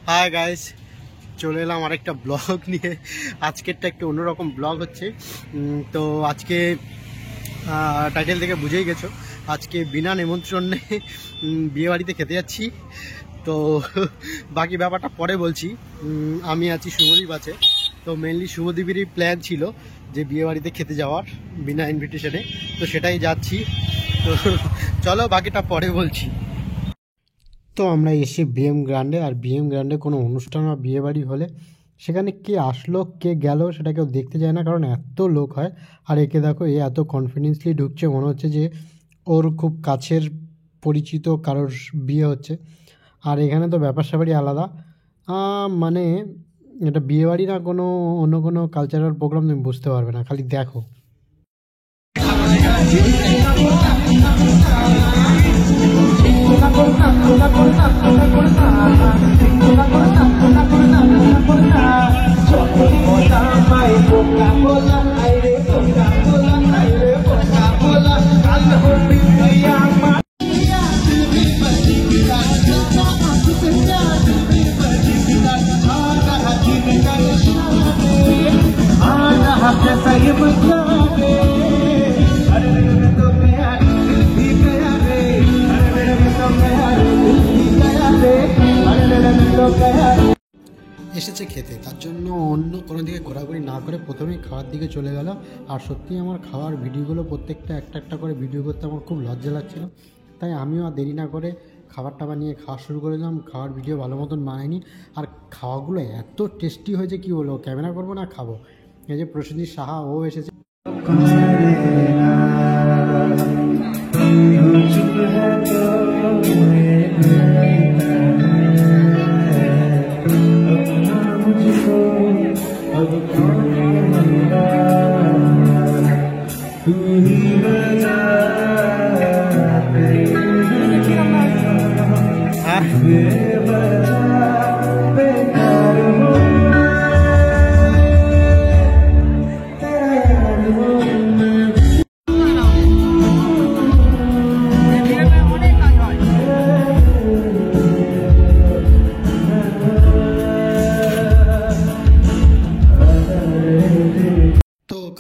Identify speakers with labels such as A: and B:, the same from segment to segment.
A: Hi guys, চলে এলাম আরেকটা ব্লগ নিয়ে। আজকেরটা একটু অন্যরকম ব্লগ হচ্ছে। তো আজকে টাইটেল থেকে বুঝেই গেছো, আজকে বিনা নিমন্ত্রণে বিয়েবাড়িতে খেতে যাচ্ছি। তো বাকি ব্যাপারটা পরে বলছি। আমি আছি, শুভদীপ আছে। তো মেনলি শুভদীপেরই প্ল্যান ছিল যে বিয়েবাড়িতে খেতে যাওয়ার বিনা ইনভিটেশনে, তো সেটাই যাচ্ছি। তো চলো বাকিটা পরে বলছি। তো আমরা এসে বিএম গ্র্যান্ডে, আর বিএম গ্র্যান্ডে কোনো অনুষ্ঠান বা বিয়েবাড়ি হলে সেখানে কে আসলো কে গেল সেটা কেউ দেখতে যায় না, কারণ এত লোক হয়। আর একে দেখো, এ এত কনফিডেন্সলি ঢুকছে, মনে হচ্ছে যে ওর খুব কাছের পরিচিত কারোর বিয়ে হচ্ছে। আর এখানে তো ব্যাপার স্যাপারই আলাদা। মানে এটা বিয়েবাড়ি না কোনো অন্য কোনো কালচারাল প্রোগ্রাম, তুমি বুঝতে পারবে না, খালি দেখো। এসেছে খেতে, তার জন্য অন্য কোনো দিকে ঘোরাঘুরি না করে প্রথমেই খাওয়ার দিকে চলে গেল। আর সত্যিই আমার খাওয়ার ভিডিওগুলো প্রত্যেকটা একটা একটা করে ভিডিও করতে আমার খুব লজ্জা লাগছিল, তাই আমিও আর দেরি না করে খাবারটা বানিয়ে খাওয়া শুরু করে দিলাম। খাওয়ার ভিডিও ভালো মতন বানাইনি, আর খাওয়াগুলো এত টেস্টি হয়েছে কি বলবো, ক্যামেরা করবো না খাবো। এই যে প্রসেনজিৎ সাহা, ও এসেছে।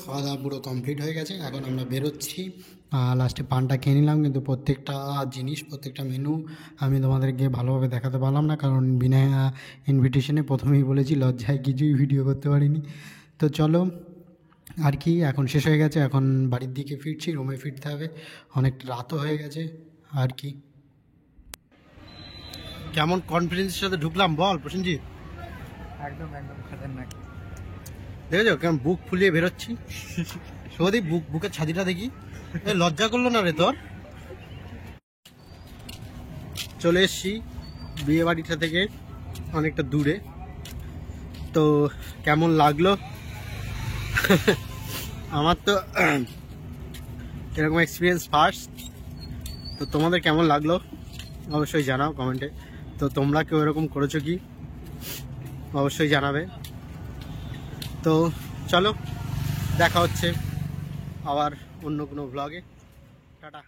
A: খাওয়া দাওয়া পুরো কমপ্লিট হয়ে গেছে, এখন আমরা বেরোচ্ছি। লাস্টে পানটা খেয়ে নিলাম, কিন্তু প্রত্যেকটা জিনিস, প্রত্যেকটা মেনু আমি তোমাদেরকে ভালোভাবে দেখাতে পারলাম না, কারণ বিনা ইনভিটেশনে প্রথমেই বলেছি লজ্জায় কিছুই ভিডিও করতে পারিনি। তো চলো, আর কি, এখন শেষ হয়ে গেছে, এখন বাড়ির দিকে ফিরছি, রুমে ফিরতে হবে, অনেক রাতও হয়ে গেছে। আর কি, কেমন কনফিডেন্সের সাথে ঢুকলাম বল প্রসেনজিৎ?
B: একদম একদম খতরনাক।
A: দেখেছো কেমন বুক ফুলিয়ে বেরোচ্ছি? সৌদি বুকের ছাদিটা দেখি, লজ্জা করলো না রে তোর? চলে এসছি বিয়ে বাড়িটা থেকে অনেকটা দূরে। তো কেমন লাগলো? আমার তো এরকম এক্সপিরিয়েন্স ফার্স্ট। তো তোমাদের কেমন লাগলো অবশ্যই জানাও কমেন্টে। তো তোমরা কেউ এরকম করেছো কি অবশ্যই জানাবে। তো চলো, দেখা হচ্ছে আবার অন্য কোনো ব্লগে। টাটা।